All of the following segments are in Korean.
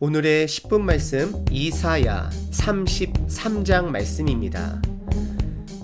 오늘의 10분 말씀 이사야 33장 말씀입니다.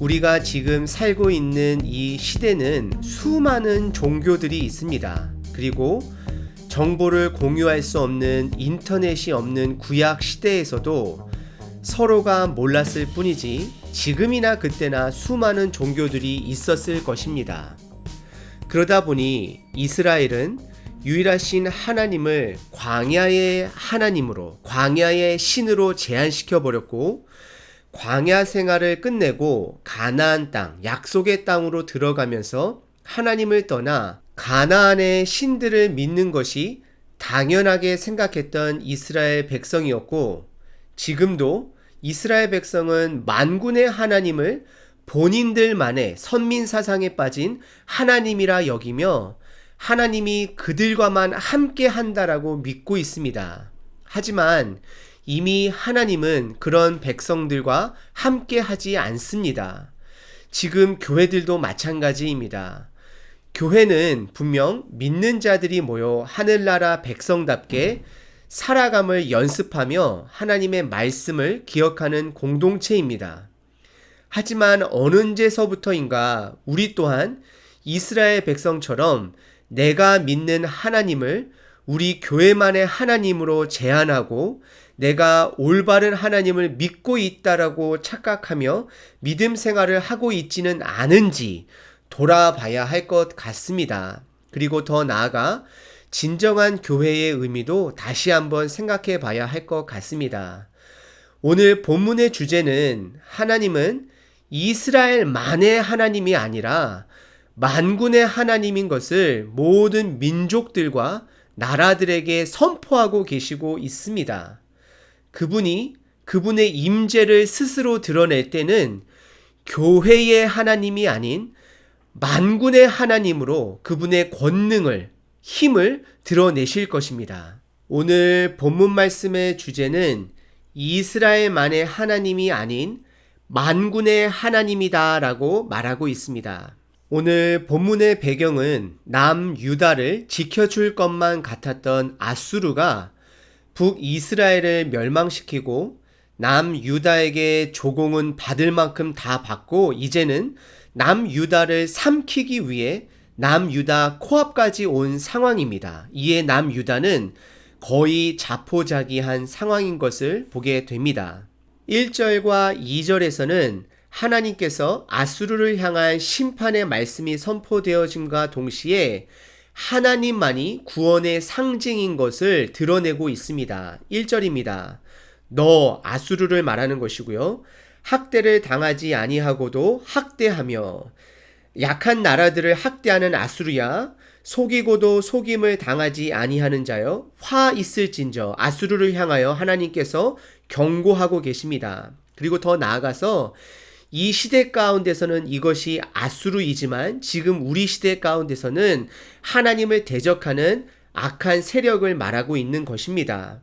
우리가 지금 살고 있는 이 시대는 수많은 종교들이 있습니다. 그리고 정보를 공유할 수 없는 인터넷이 없는 구약 시대에서도 서로가 몰랐을 뿐이지 지금이나 그때나 수많은 종교들이 있었을 것입니다. 그러다 보니 이스라엘은 유일하신 하나님을 광야의 하나님으로, 광야의 신으로 제한시켜 버렸고, 광야 생활을 끝내고 가나안 땅, 약속의 땅으로 들어가면서 하나님을 떠나 가나안의 신들을 믿는 것이 당연하게 생각했던 이스라엘 백성이었고, 지금도 이스라엘 백성은 만군의 하나님을 본인들만의 선민 사상에 빠진 하나님이라 여기며 하나님이 그들과만 함께 한다라고 믿고 있습니다. 하지만 이미 하나님은 그런 백성들과 함께 하지 않습니다. 지금 교회들도 마찬가지입니다. 교회는 분명 믿는 자들이 모여 하늘나라 백성답게 살아감을 연습하며 하나님의 말씀을 기억하는 공동체입니다. 하지만 언제서부터인가 우리 또한 이스라엘 백성처럼 내가 믿는 하나님을 우리 교회만의 하나님으로 제한하고 내가 올바른 하나님을 믿고 있다라고 착각하며 믿음 생활을 하고 있지는 않은지 돌아봐야 할 것 같습니다. 그리고 더 나아가 진정한 교회의 의미도 다시 한번 생각해 봐야 할 것 같습니다. 오늘 본문의 주제는 하나님은 이스라엘만의 하나님이 아니라 만군의 하나님인 것을 모든 민족들과 나라들에게 선포하고 계시고 있습니다. 그분이 그분의 임재를 스스로 드러낼 때는 교회의 하나님이 아닌 만군의 하나님으로 그분의 권능을, 힘을 드러내실 것입니다. 오늘 본문 말씀의 주제는 이스라엘만의 하나님이 아닌 만군의 하나님이다라고 말하고 있습니다. 오늘 본문의 배경은 남유다를 지켜줄 것만 같았던 아수르가 북이스라엘을 멸망시키고 남유다에게 조공은 받을 만큼 다 받고 이제는 남유다를 삼키기 위해 남유다 코앞까지 온 상황입니다. 이에 남유다는 거의 자포자기한 상황인 것을 보게 됩니다. 1절과 2절에서는 하나님께서 아수르를 향한 심판의 말씀이 선포되어짐과 동시에 하나님만이 구원의 상징인 것을 드러내고 있습니다. 1절입니다. 너 아수르를 말하는 것이고요. 학대를 당하지 아니하고도 학대하며 약한 나라들을 학대하는 아수르야 속이고도 속임을 당하지 아니하는 자여 화 있을진저 아수르를 향하여 하나님께서 경고하고 계십니다. 그리고 더 나아가서 이 시대 가운데서는 이것이 아수르이지만 지금 우리 시대 가운데서는 하나님을 대적하는 악한 세력을 말하고 있는 것입니다.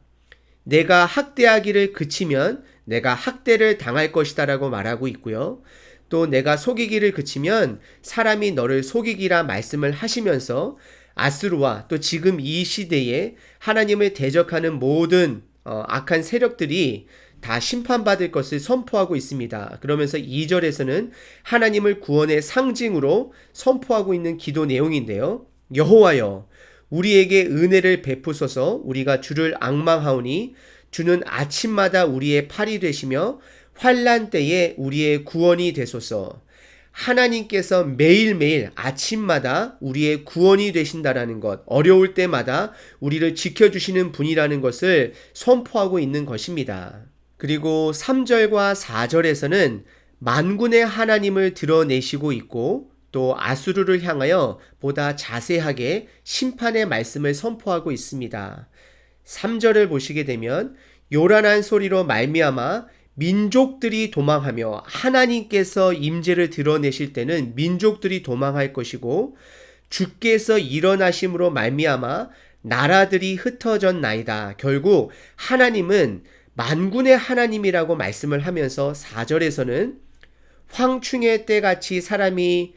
내가 학대하기를 그치면 내가 학대를 당할 것이다 라고 말하고 있고요. 또 내가 속이기를 그치면 사람이 너를 속이기라 말씀을 하시면서 아수르와 또 지금 이 시대에 하나님을 대적하는 모든 악한 세력들이 다 심판받을 것을 선포하고 있습니다. 그러면서 2절에서는 하나님을 구원의 상징으로 선포하고 있는 기도 내용인데요. 여호와여 우리에게 은혜를 베푸소서 우리가 주를 앙망하오니 주는 아침마다 우리의 팔이 되시며 환난 때에 우리의 구원이 되소서. 하나님께서 매일매일 아침마다 우리의 구원이 되신다라는 것, 어려울 때마다 우리를 지켜주시는 분이라는 것을 선포하고 있는 것입니다. 그리고 3절과 4절에서는 만군의 하나님을 드러내시고 있고 또 아수르를 향하여 보다 자세하게 심판의 말씀을 선포하고 있습니다. 3절을 보시게 되면 요란한 소리로 말미암아 민족들이 도망하며 하나님께서 임재를 드러내실 때는 민족들이 도망할 것이고 주께서 일어나심으로 말미암아 나라들이 흩어졌나이다. 결국 하나님은 만군의 하나님이라고 말씀을 하면서 4절에서는 황충의 때같이 사람이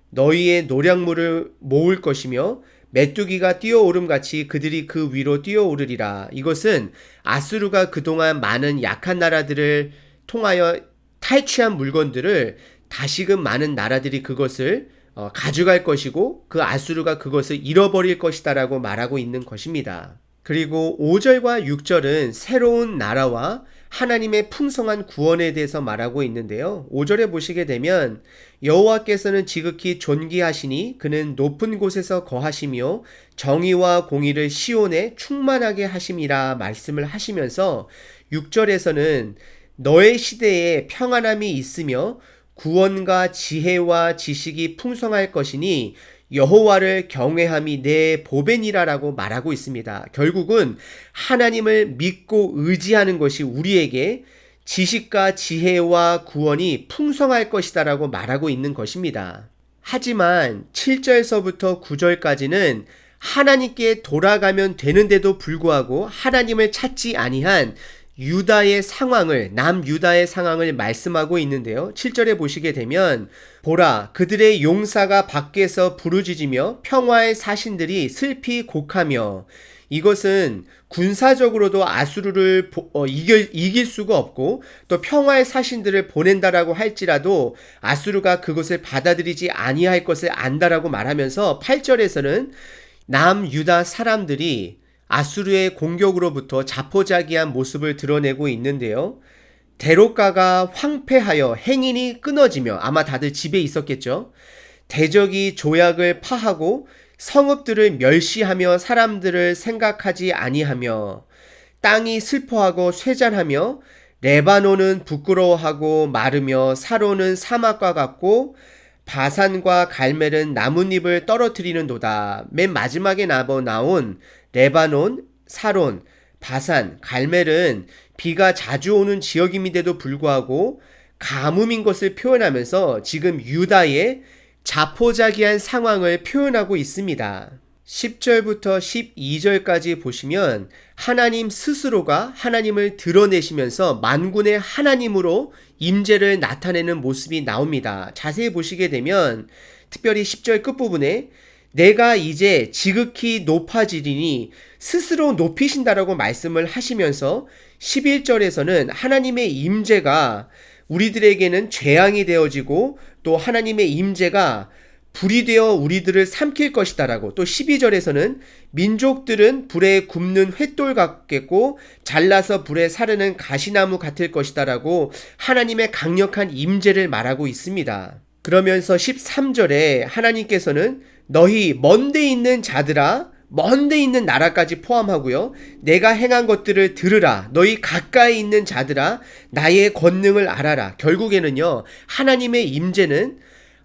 너희의 노량물을 모을 것이며 메뚜기가 뛰어오름 같이 그들이 그 위로 뛰어오르리라. 이것은 아수르가 그동안 많은 약한 나라들을 통하여 탈취한 물건들을 다시금 많은 나라들이 그것을 가져갈 것이고 그 아수르가 그것을 잃어버릴 것이다라고 말하고 있는 것입니다. 그리고 5절과 6절은 새로운 나라와 하나님의 풍성한 구원에 대해서 말하고 있는데요. 5절에 보시게 되면 여호와께서는 지극히 존귀하시니 그는 높은 곳에서 거하시며 정의와 공의를 시온에 충만하게 하심이라 말씀을 하시면서 6절에서는 너의 시대에 평안함이 있으며 구원과 지혜와 지식이 풍성할 것이니 여호와를 경외함이 내 보배니라라고 말하고 있습니다. 결국은 하나님을 믿고 의지하는 것이 우리에게 지식과 지혜와 구원이 풍성할 것이다라고 말하고 있는 것입니다. 하지만 7절서부터 9절까지는 하나님께 돌아가면 되는데도 불구하고 하나님을 찾지 아니한 유다의 상황을, 남유다의 상황을 말씀하고 있는데요. 7절에 보시게 되면 보라, 그들의 용사가 밖에서 부르짖으며 평화의 사신들이 슬피 곡하며, 이것은 군사적으로도 아수르를 이길 수가 없고 또 평화의 사신들을 보낸다라고 할지라도 아수르가 그것을 받아들이지 아니할 것을 안다라고 말하면서 8절에서는 남유다 사람들이 아수르의 공격으로부터 자포자기한 모습을 드러내고 있는데요. 대로가가 황폐하여 행인이 끊어지며, 아마 다들 집에 있었겠죠. 대적이 조약을 파하고 성읍들을 멸시하며 사람들을 생각하지 아니하며, 땅이 슬퍼하고 쇠잔하며 레바논은 부끄러워하고 마르며 사론은 사막과 같고 바산과 갈멜은 나뭇잎을 떨어뜨리는도다. 맨 마지막에 나온 레바논, 사론, 바산, 갈멜은 비가 자주 오는 지역임에도 불구하고 가뭄인 것을 표현하면서 지금 유다의 자포자기한 상황을 표현하고 있습니다. 10절부터 12절까지 보시면 하나님 스스로가 하나님을 드러내시면서 만군의 하나님으로 임재를 나타내는 모습이 나옵니다. 자세히 보시게 되면 특별히 10절 끝부분에 내가 이제 지극히 높아지리니 스스로 높이신다라고 말씀을 하시면서 11절에서는 하나님의 임재가 우리들에게는 재앙이 되어지고 또 하나님의 임재가 불이 되어 우리들을 삼킬 것이다라고, 또 12절에서는 민족들은 불에 굽는 횃돌 같겠고 잘라서 불에 사르는 가시나무 같을 것이다라고 하나님의 강력한 임재를 말하고 있습니다. 그러면서 13절에 하나님께서는 너희 먼데 있는 자들아, 먼데 있는 나라까지 포함하고요, 내가 행한 것들을 들으라. 너희 가까이 있는 자들아, 나의 권능을 알아라. 결국에는요, 하나님의 임재는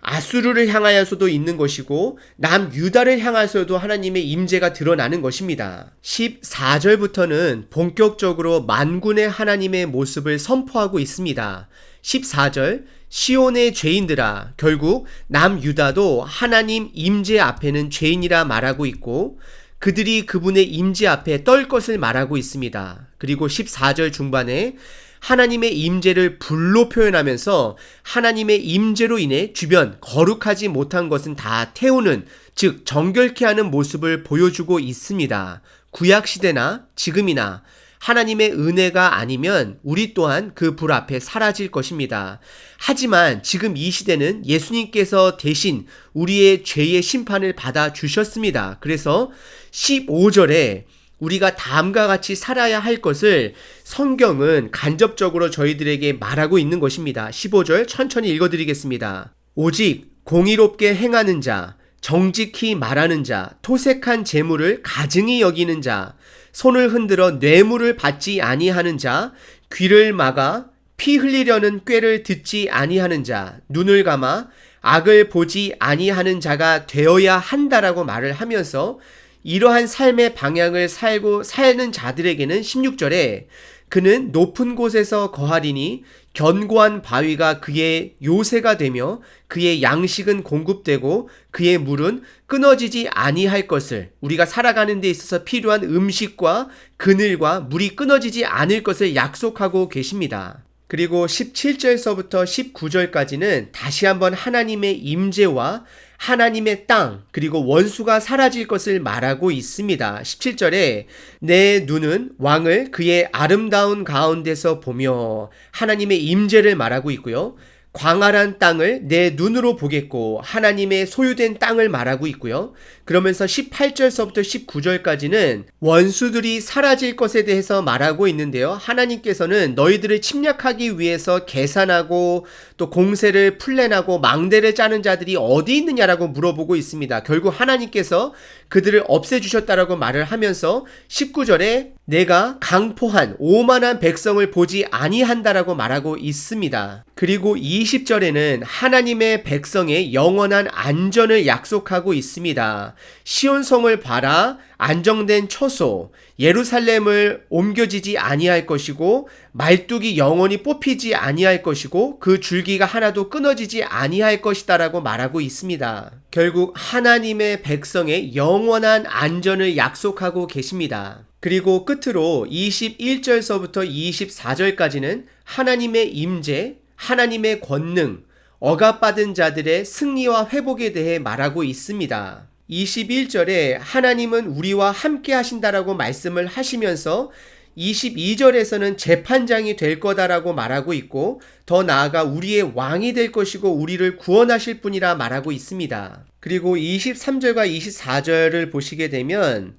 아수르를 향하여서도 있는 것이고 남유다를 향하여서도 하나님의 임재가 드러나는 것입니다. 14절부터는 본격적으로 만군의 하나님의 모습을 선포하고 있습니다. 14절, 시온의 죄인들아, 결국 남유다도 하나님 임재 앞에는 죄인이라 말하고 있고 그들이 그분의 임재 앞에 떨 것을 말하고 있습니다. 그리고 14절 중반에 하나님의 임재를 불로 표현하면서 하나님의 임재로 인해 주변 거룩하지 못한 것은 다 태우는, 즉 정결케 하는 모습을 보여주고 있습니다. 구약시대나 지금이나 하나님의 은혜가 아니면 우리 또한 그 불 앞에 사라질 것입니다. 하지만 지금 이 시대는 예수님께서 대신 우리의 죄의 심판을 받아 주셨습니다. 그래서 15절에 우리가 다음과 같이 살아야 할 것을 성경은 간접적으로 저희들에게 말하고 있는 것입니다. 15절 천천히 읽어드리겠습니다. 오직 공의롭게 행하는 자, 정직히 말하는 자, 토색한 재물을 가증히 여기는 자, 손을 흔들어 뇌물을 받지 아니하는 자, 귀를 막아 피 흘리려는 꾀를 듣지 아니하는 자, 눈을 감아 악을 보지 아니하는 자가 되어야 한다라고 말을 하면서 이러한 삶의 방향을 사는 자들에게는 16절에 그는 높은 곳에서 거하리니 견고한 바위가 그의 요새가 되며 그의 양식은 공급되고 그의 물은 끊어지지 아니할 것을, 우리가 살아가는 데 있어서 필요한 음식과 그늘과 물이 끊어지지 않을 것을 약속하고 계십니다. 그리고 17절서부터 19절까지는 다시 한번 하나님의 임재와 하나님의 땅 그리고 원수가 사라질 것을 말하고 있습니다. 17절에 내 눈은 왕을 그의 아름다운 가운데서 보며 하나님의 임재를 말하고 있고요. 광활한 땅을 내 눈으로 보겠고 하나님의 소유된 땅을 말하고 있고요. 그러면서 18절서부터 19절까지는 원수들이 사라질 것에 대해서 말하고 있는데요. 하나님께서는 너희들을 침략하기 위해서 계산하고 또 공세를 플랜하고 망대를 짜는 자들이 어디 있느냐라고 물어보고 있습니다. 결국 하나님께서 그들을 없애주셨다라고 말을 하면서 19절에 내가 강포한 오만한 백성을 보지 아니한다라고 말하고 있습니다. 그리고 20절에는 하나님의 백성의 영원한 안전을 약속하고 있습니다. 시온성을 봐라, 안정된 처소, 예루살렘을 옮겨지지 아니할 것이고 말뚝이 영원히 뽑히지 아니할 것이고 그 줄기가 하나도 끊어지지 아니할 것이다라고 말하고 있습니다. 결국 하나님의 백성의 영원한 안전을 약속하고 계십니다. 그리고 끝으로 21절서부터 24절까지는 하나님의 임재, 하나님의 권능, 억압받은 자들의 승리와 회복에 대해 말하고 있습니다. 21절에 하나님은 우리와 함께 하신다라고 말씀을 하시면서 22절에서는 재판장이 될 거다라고 말하고 있고 더 나아가 우리의 왕이 될 것이고 우리를 구원하실 분이라 말하고 있습니다. 그리고 23절과 24절을 보시게 되면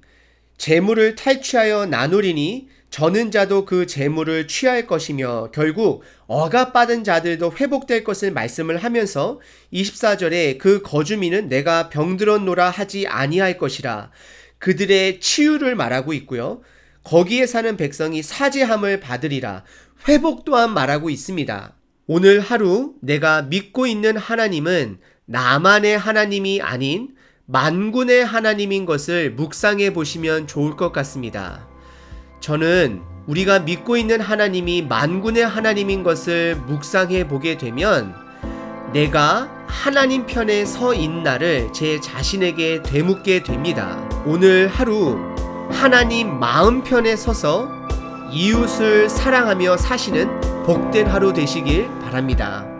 재물을 탈취하여 나누리니 저는 자도 그 재물을 취할 것이며 결국 억압받은 자들도 회복될 것을 말씀을 하면서 24절에 그 거주민은 내가 병들었노라 하지 아니할 것이라 그들의 치유를 말하고 있고요. 거기에 사는 백성이 사죄함을 받으리라 회복 또한 말하고 있습니다. 오늘 하루 내가 믿고 있는 하나님은 나만의 하나님이 아닌 만군의 하나님인 것을 묵상해 보시면 좋을 것 같습니다. 저는 우리가 믿고 있는 하나님이 만군의 하나님인 것을 묵상해 보게 되면 내가 하나님 편에 서 있나를 제 자신에게 되묻게 됩니다. 오늘 하루 하나님 마음 편에 서서 이웃을 사랑하며 사시는 복된 하루 되시길 바랍니다.